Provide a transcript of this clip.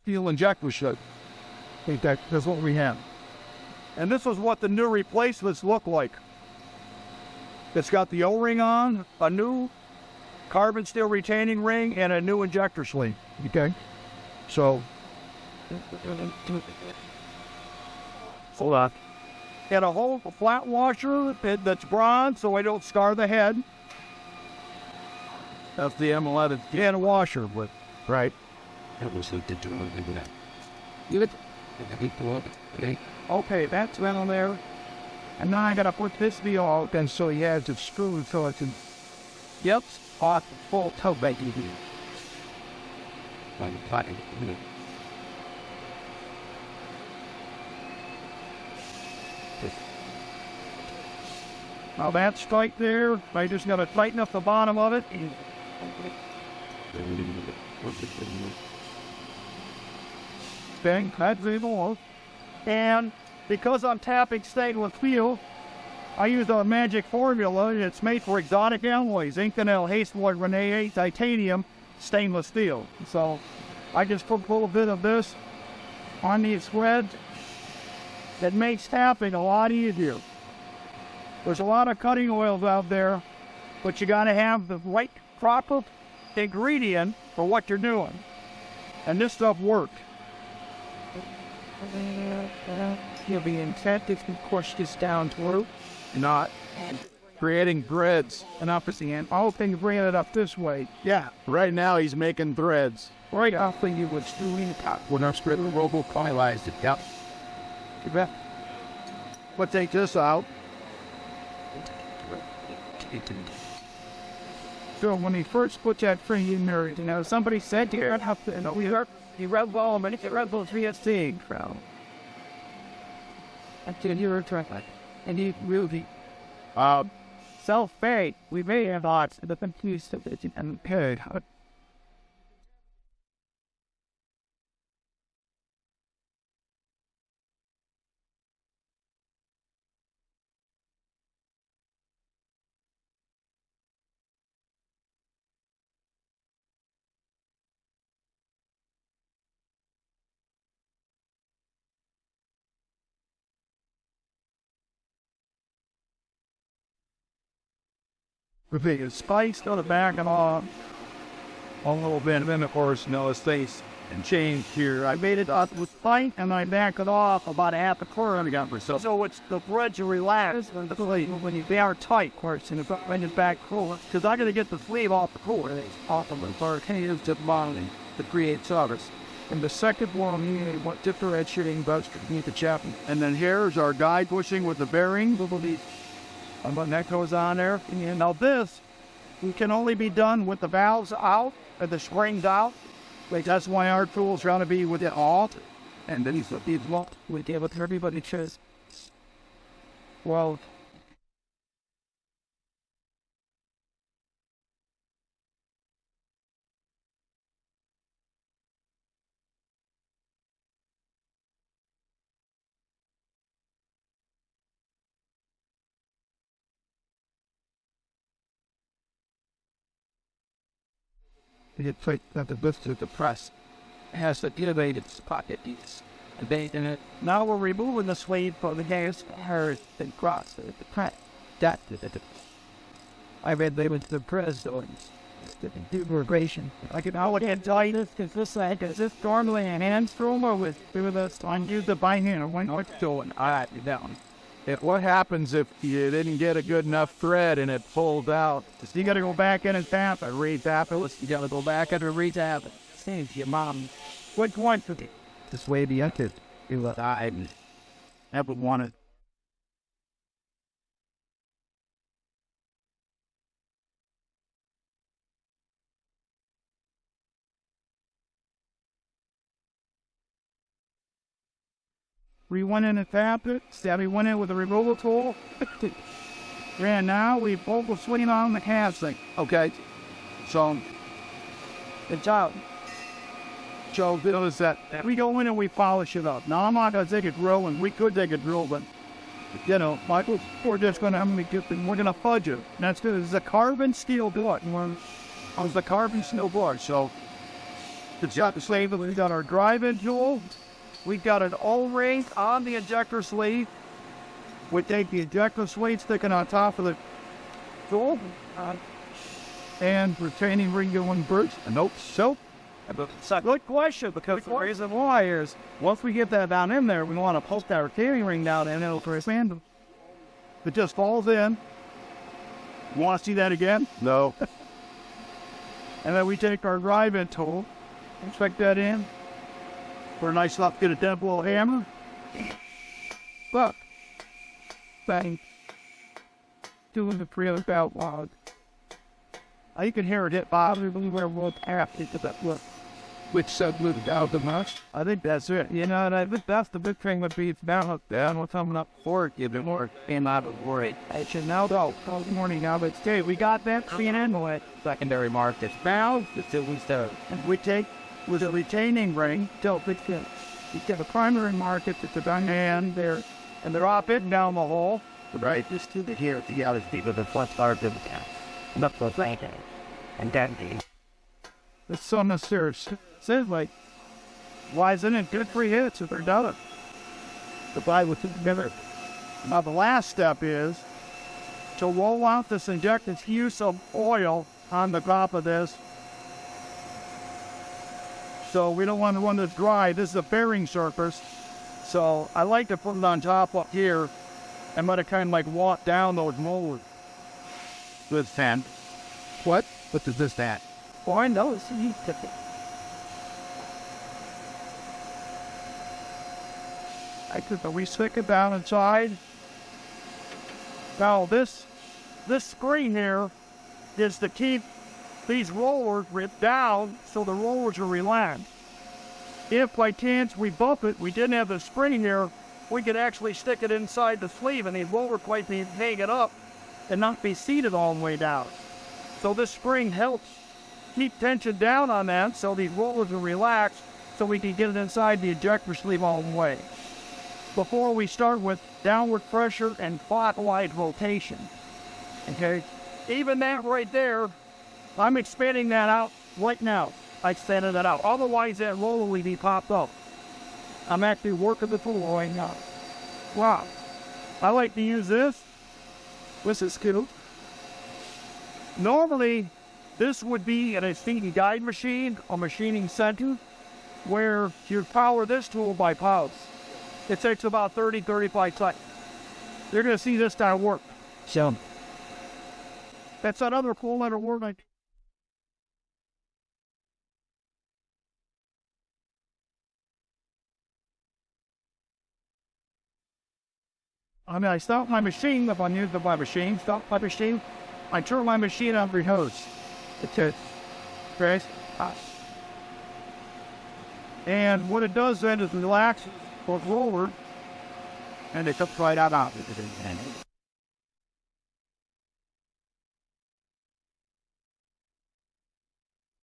steel injector should. I think that's what we have. And this is what the new replacements look like. It's got the O-ring on, a new carbon steel retaining ring, and a new injector sleeve. Okay? So, hold on. And a whole flat washer that's bronze so I don't scar the head. That's the M11 and a washer with, right? Okay, that's went on there. And now I gotta put this wheel out, and so he has it screwed so it can, yep, off the full toe baking here. Now that's tight there. I just gotta tighten up the bottom of it. Bang, that's the more. And because I'm tapping stainless steel, I use a magic formula. It's made for exotic alloys, Inconel, Hastwood, Renee, titanium, stainless steel. So I just put a little bit of this on these threads. That makes tapping a lot easier. There's a lot of cutting oils out there, but you gotta have the right proper ingredient for what you're doing. And this stuff worked. You'll be intent if you push this down through. Not creating threads. And opposite end. All things bring it up this way. Yeah. Right now he's making threads. Right after you was doing top. When our spread robo finalized it. Yep. But take this out. So when he first put that thing in there, you know, somebody said here, I'd have to, you know, he read well, but he read those VSC, bro. After you were trying, and he really, self-fade, we may have lots of the confused of it and good. The thing is spiced on the back and off a little bit, and then of course, you know, his face and changed here. I made it up with tight and I back it off about a half a quarter. So it's the threads are relaxed when you are tight, of course, and when it's back cool. Because I gotta get the sleeve off the cooler, off of the arcades to bonding to create service. And the second one, you want differentiating butts to meet the chapel. And then here's our guide bushing with the bearing. And when that goes on there, and now this can only be done with the valves out or the springs out. Like that's why our tools trying to be with it all. And then he's what we deal with everybody says. Well, it's like that the blister of the press has the innovative pocket piece. And it. Now we're removing the sleeve for the gas hairs and cross the press. That's it. I read they went to the press doing the lubrication. I can now again tell you this because this side is this normally an hand stronger with this on use the by hand or when it's doing. I had it down. What happens if you didn't get a good enough thread and it pulls out? So you got to go back in and tap it, re-tap it. You got to go back in and re-tap it. Saves your mom. What point to it? This way the end you let I never wanted. We went in and tapped it. Stabby went in with a removal tool. And now we pulled the swing on the calf thing. Okay. So, it's out. So, is that we go in and we polish it up. Now, I'm not going to take a drill, and we could take a drill, but, you know, Michael, we're just going to, we're going to fudge it. And that's good. It's a carbon steel blood. It's a carbon steel blood. So, the injector sleeve. We've got our drive-in tool. We've got an O-ring on the injector sleeve. We take the injector sleeve sticking on top of the tool. And retaining ring going first. Nope. So, it's a good question, because the reason why is once we get that down in there, we want to post that retaining ring down and it'll expand. It just falls in. You want to see that again? No. And then we take our drive-in tool, inspect that in. For a nice lot, get a dead blow hammer. But, bang. Doing the pre out loud. You can hear it hit bottom where we'll tap into that look. Which moved out the much. I think that's it. You know, and I think that's the big thing would be down what's coming up for it, give it more came out of worry. I should now go. Good morning now, but hey, we got that clean inlet. Secondary market now, it's still we start. And we take with a retaining ring till it fits. You get a primary market that's about hand there, and they're all fitting down the hole. Right, just to the here at the outer speed of the front start of the town. That's what's like it. And that it's so necessary. Says like, why isn't it good 3 hits if they're done? The buy with it together. Now the last step is to roll out this injected use of oil on the top of this. So we don't want the one that's dry. This is a bearing surface. So I like to put it on top up here and let it kind of like walk down those molars. With sand. What? What does this at? Oh, I know. It's a heat tipping. I could we stick it down inside. Now this screen here is to keep these rollers ripped down so the rollers are relaxed. If by chance we bump it, we didn't have the spring here, we could actually stick it inside the sleeve and the roller plate can hang it up and not be seated all the way down. So this spring helps keep tension down on that so these rollers are relaxed so we can get it inside the ejector sleeve all the way. Before we start with downward pressure and clockwise rotation. Okay? Even that right there, I'm expanding that out right now. I expanded that out. Otherwise that roller will be popped up. I'm actually working the tool right now. Wow. I like to use this. This is cool. Normally, this would be an machining guide machine or machining center where you power this tool by pulse. It takes about 30-35 seconds. You're going to see this style work. So, that's another cool letter word. I stop my machine if I'm using my machine. Stop my machine. I turn my machine on the hose. It's it. Okay? And what it does then is relax or forward, and it comes right out of it.